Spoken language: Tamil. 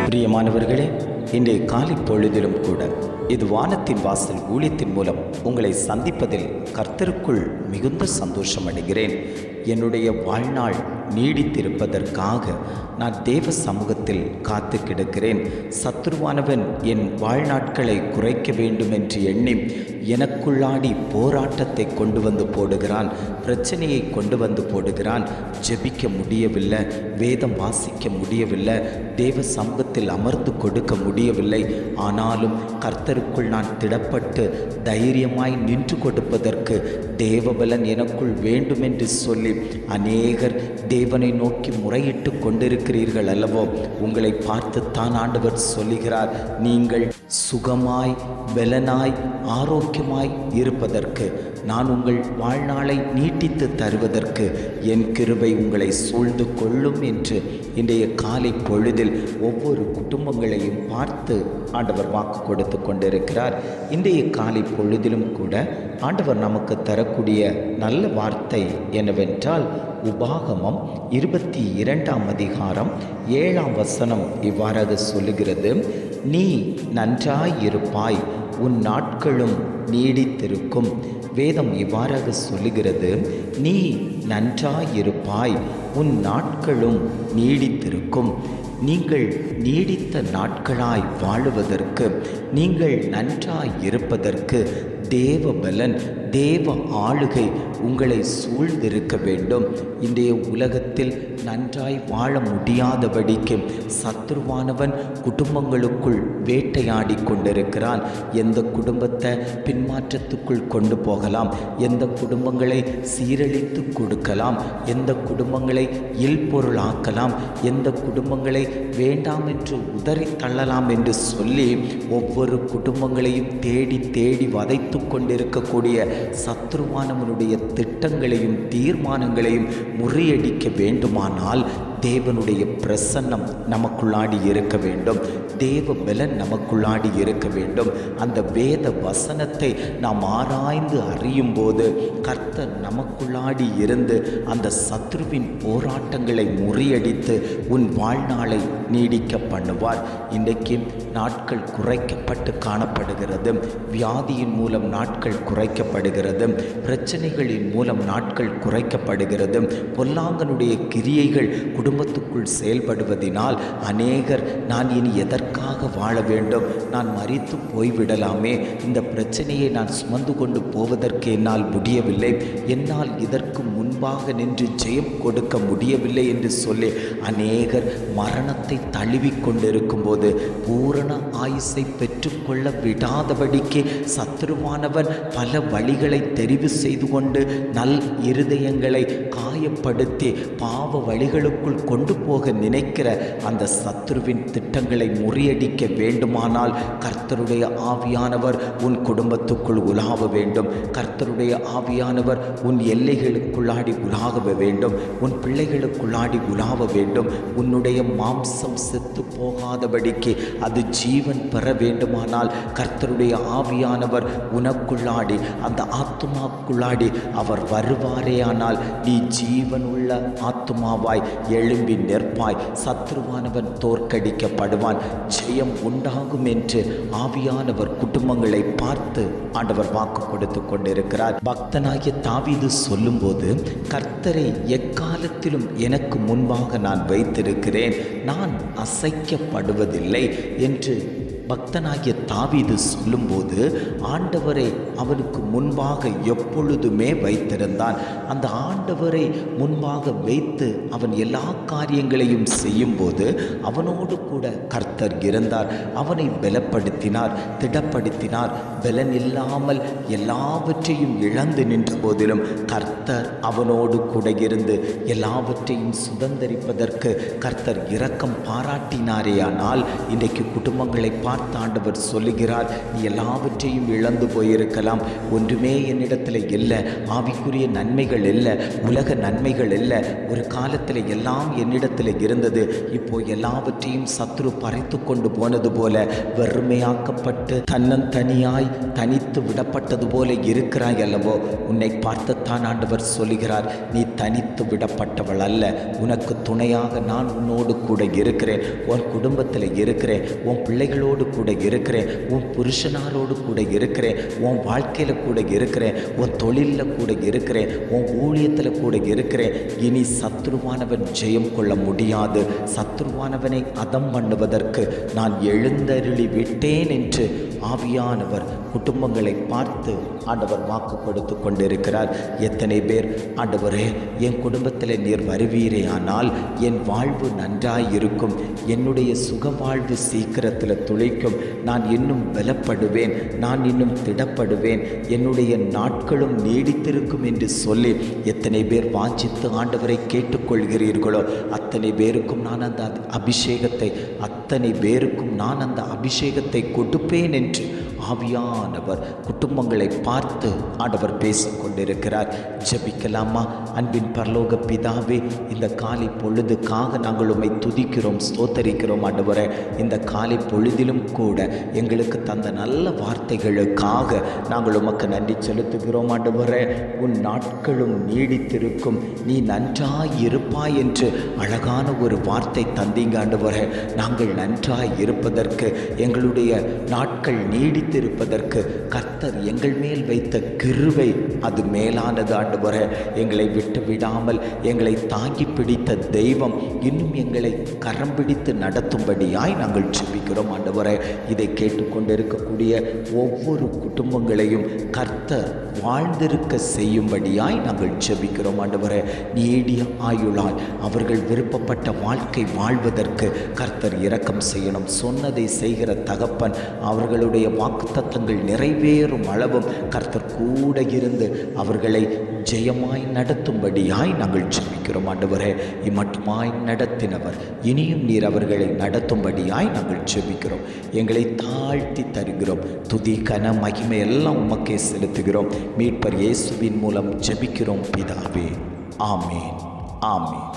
பிரியமானவர்களே, இன்றைய காலை பொழுதிலும் கூட இது வானத்தின் வாசல் ஊழியத்தின் மூலம் உங்களை சந்திப்பதில் கர்த்தருக்குள் மிகுந்த சந்தோஷம் அடைகிறேன். என்னுடைய வாழ்நாள் நீடித்திருப்பதற்காக நான் தேவ சமூகத்தில் காத்து கிடக்கிறேன். சத்துருவானவன் என் வாழ்நாட்களை குறைக்க வேண்டும் என்று எண்ணி எனக்குள்ளாடி போராட்டத்தை கொண்டு வந்து போடுகிறான், பிரச்சனையை கொண்டு வந்து போடுகிறான். ஜெபிக்க முடியவில்லை, வேதம் வாசிக்க முடியவில்லை, தேவ சமூகத்தில் அமர்ந்து கொடுக்க முடியவில்லை. ஆனாலும் கர்த்தருக்குள் நான் திடப்பட்டு தைரியமாய் நின்று கொடுப்பதற்கு தேவபலன் எனக்குள் வேண்டுமென்று சொல்லி அநேகர் தேவனை நோக்கி முறையிட்டு கொண்டிருக்கிறீர்கள் அல்லவோ? உங்களை பார்த்து தான் ஆண்டவர் சொல்லுகிறார், நீங்கள் சுகமாய் பலனாய் ஆரோக்கியமாய் இருப்பதற்கு, நான் உங்கள் வாழ்நாளை நீட்டித்து தருவதற்கு என் கிருபை உங்களை சூழ்ந்து கொள்ளும் என்று இன்றைய காலை பொழுதில் ஒவ்வொரு குடும்பங்களையும் பார்த்து ஆண்டவர் வாக்கு கொடுத்து கொண்டிருக்கிறார். இன்றைய காலை பொழுதிலும் கூட ஆண்டவர் நமக்கு தரக்கூடிய நல்ல வார்த்தை என்னவென்றால், உபாகமம் 22ஆம் அதிகாரம் 7ஆம் வசனம் இவ்வாறாக சொல்லுகிறது, நீ நன்றாயிருப்பாய், உன் நாட்களும் நீடித்திருக்கும். வேதம் இவ்வாறாக சொல்லுகிறது, நீ நன்றாயிருப்பாய், உன் நாட்களும் நீடித்திருக்கும். நீங்கள் நீடித்த நாட்களாய் வாழுவதற்கு, நீங்கள் நன்றாய் இருப்பதற்கு தேவபலன், தேவ ஆளுகை உங்களை சூழ்ந்திருக்க வேண்டும். இன்றைய உலகத்தில் நன்றாய் வாழ முடியாதபடிக்கு சத்துருவானவன் குடும்பங்களுக்குள் வேட்டையாடி கொண்டிருக்கிறான். எந்த குடும்பத்தை பின்மாற்றத்துக்குள் கொண்டு போகலாம், எந்த குடும்பங்களை சீரழித்து கொடுக்கலாம், எந்த குடும்பங்களை இல்பொருளாக்கலாம், எந்த குடும்பங்களை வேண்டாம் என்று உதறி தள்ளலாம் என்று சொல்லி ஒவ்வொரு குடும்பங்களையும் தேடி தேடி வதைத்து கொண்டிருக்கக்கூடிய சத்துருவானவனுடைய திட்டங்களையும் தீர்மானங்களையும் முறியடிக்க வேண்டுமானால் தேவனுடைய பிரசன்னம் நமக்குள்ளாடி இருக்க வேண்டும், தேவ பலன் நமக்குள்ளாடி இருக்க வேண்டும். அந்த வேத வசனத்தை நாம் ஆராய்ந்து அறியும் போது கர்த்தர் நமக்குள்ளாடி இருந்து அந்த சத்ருவின் போராட்டங்களை முறியடித்து உன் வாழ்நாளை நீடிக்க பண்ணுவார். இன்றைக்கு நாட்கள் குறைக்கப்பட்டு காணப்படுகிறது. வியாதியின் மூலம் நாட்கள் குறைக்கப்படுகிறது, பிரச்சனைகளின் மூலம் நாட்கள் குறைக்கப்படுகிறது. பொல்லாங்கனுடைய கிரியைகள் குடும்பத்துக்குள் செயல்படுவதினால் அநேகர், நான் இனி எதற்காக வாழ வேண்டும், நான் மரித்து போய்விடலாமே, இந்த பிரச்சனையை நான் சுமந்து கொண்டு போவதற்கு என்னால் முடியவில்லை, என்னால் இதற்கு முன்பாக நின்று ஜெயம் கொடுக்க முடியவில்லை என்று சொல்லி அநேகர் மரணத்தை தழுவி கொண்டிருக்கும் போது பூரண ஆயுசை பெற்றுக்கொள்ள விடாதபடிக்கு சத்துருவானவன் பல வழிகளை தெரிவு செய்து கொண்டு நல் இருதயங்களை காயப்படுத்தி பாவ வழிகளுக்குள் கொண்டு போக நினைக்கிற அந்த சத்துருவின் திட்டங்களை முறியடிக்க வேண்டுமானால் கர்த்தருடைய ஆவியானவர் உன் குடும்பத்துக்குள் உலாவ வேண்டும். கர்த்தருடைய ஆவியானவர் உன் எல்லைகளுக்குள்ளாடி உலாவ வேண்டும், உன் பிள்ளைகளுக்குள்ளாடி உலாவ வேண்டும். உன்னுடைய மாம்சம் செத்து போகாதபடிக்கு அது ஜீவன் பெற வேண்டுமானால் கர்த்தருடைய ஆவியானவர் உனக்குள்ளாடி அந்த ஆத்துமாக்குள்ளாடி அவர் வருவாரேயானால் நீ ஜீவனுள்ள ஆத்துமாவாய் எழும்பி நிற்பாய். சத்ருவானவன் தோற்கடிக்கப்படுவான், ஜெயம் உண்டாகும் என்று ஆவியானவர் குடும்பங்களை பார்த்து ஆண்டவர் வாக்கு கொடுத்து கொண்டிருக்கிறார். பக்தனாகிய தாவீது சொல்லும்போது, கர்த்தரை எக்காலத்திலும் எனக்கு முன்பாக நான் வைத்திருக்கிறேன், நான் அசைக்கப்படுவதில்லை என்று பக்தனாகிய தாவீது சொல்லும்போது ஆண்டவரை அவனுக்கு முன்பாக எப்பொழுதுமே வைத்திருந்தான். அந்த ஆண்டவரை முன்பாக வைத்து அவன் எல்லா காரியங்களையும் செய்யும்போது அவனோடு கூட கர்த்தர் இருந்தார். அவனை பலப்படுத்தினார், திடப்படுத்தினார். பலன் இல்லாமல் எல்லாவற்றையும் இழந்து நின்ற போதிலும் கர்த்தர் அவனோடு கூட இருந்து எல்லாவற்றையும் சுதந்தரிப்பதற்கு கர்த்தர் இரக்கம் பாராட்டினாரேயானால் இன்றைக்கு குடும்பங்களை பார்த்து பார்த்து ஆண்டவர் சொல்லுகிறார், நீ எல்லாவற்றையும் இழந்து போயிருக்கலாம், ஒன்றுமே என்னிடத்தில் இல்லை, ஆவிக்குரிய நன்மைகள் இல்லை, உலக நன்மைகள் இல்லை, ஒரு காலத்தில் எல்லாம் என்னிடத்தில் இருந்தது, இப்போ எல்லாவற்றையும் சத்துரு பறித்து கொண்டு போனது போல வெறுமையாக்கப்பட்டு தன்னந்தனியாய் தனித்து விடப்பட்டது போல இருக்கிறாய் அல்லவோ. உன்னை பார்த்துத்தான் ஆண்டவர் சொல்லுகிறார், நீ தனித்து விடப்பட்டவள் அல்ல, உனக்கு துணையாக நான் உன்னோடு கூட இருக்கிறேன், உன் குடும்பத்தில் இருக்கிறேன், உன் பிள்ளைகளோடு கூட இருக்கிறேன், உன் புருஷனாரோடு கூட இருக்கிறேன், உன் வாழ்க்கையில் கூட இருக்கிறேன், உன் தொழிலில் கூட இருக்கிறேன், உன் ஊழியத்தில் கூட இருக்கிறேன். இனி சத்ருவானவன் ஜெயம் கொள்ள முடியாது, சத்ருவானவனை அதம் பண்ணுவதற்கு நான் எழுந்தருளி விட்டேன் என்று ஆவியானவர் குடும்பங்களை பார்த்து ஆண்டவர் வாக்கு கொடுத்து கொண்டிருக்கிறார். எத்தனை பேர், ஆண்டவரே என் குடும்பத்தில் நீர் வருவீரே ஆனால் என் வாழ்வு நன்றாய் இருக்கும், என்னுடைய சுக வாழ்வு சீக்கிரத்தில் துளைக்கும், நான் இன்னும் பலப்படுவேன், நான் இன்னும் திடப்படுவேன், என்னுடைய நாட்களும் நீடித்திருக்கும் என்று சொல்லி எத்தனை பேர் வாஞ்சித்து ஆண்டவரை கேட்டுக்கொள்கிறீர்களோ அத்தனை பேருக்கும் நான் அந்த அபிஷேகத்தை கொடுப்பேன் என்று ஆவியானவர் குடும்பங்களை பார்த்து ஆண்டவர் பேசிக்கொண்டிருக்கிறார். ஜெபிக்கலாமா? அன்பின் பரலோக பிதாவே, இந்த காலை பொழுதுக்காக நாங்கள் உம்மை துதிக்கிறோம், ஸ்தோத்தரிக்கிறோம் ஆண்டவரே. இந்த காலை பொழுதிலும் கூட எங்களுக்கு தந்த நல்ல வார்த்தைகளுக்காக நாங்கள் உமக்கு நன்றி செலுத்துகிறோம் ஆண்டவரே. உன் நாட்களும் நீடித்திருக்கும், நீ நன்றாய் இருப்பாய் என்று அழகான ஒரு வார்த்தை தந்தீங்க ஆண்டவரே. நாங்கள் நன்றாய் இருப்பதற்கு, எங்களுடைய நாட்கள் நீடித்திருப்பதற்கு கர்த்தர் எங்கள் மேல் வைத்த கிருபை அது மேலானது ஆண்டவரே. எங்களை விட்டு விடாமல் எங்களை தாங்கி பிடித்த தெய்வம் இன்னும் எங்களை கரம் பிடித்து நடத்தும்படியாய் நாங்கள் ஜெபிக்கிறோம் ஆண்டவரே. இதை கேட்டுக்கொண்டிருக்கக்கூடிய ஒவ்வொரு குடும்பங்களையும் கர்த்தர் வாழ்ந்திருக்க செய்யும்படியாய் நாங்கள் ஜெபிக்கிறோம் ஆண்டவரே. நீடிய ஆயுளாய் அவர்கள் விருப்பப்பட்ட வாழ்க்கை வாழ்வதற்கு கர்த்தர் இரக்கம் செய்யணும். சொன்னதை செய்கிற தகப்பன் அவர்களுடைய வாக்குத்தத்தங்கள் நிறைவேறும் அளவும் கர்த்தர் கூட இருந்து அவர்களை ஜெயமாய் நடத்தும்படியாய் நாங்கள் ஜெபிக்கிறோம் ஆண்டவரே. இம்மட்டுமாய் நடத்தினவர் இனியும் நீர் அவர்களை நடத்தும்படியாய் நாங்கள் ஜெபிக்கிறோம். எங்களை தாழ்த்தி தருகிறோம். துதி கன மகிமை எல்லாம் உமக்கே செலுத்துகிறோம். மீட்பர் இயேசுவின் மூலம் ஜெபிக்கிறோம் பிதாவே. ஆமேன், ஆமேன்.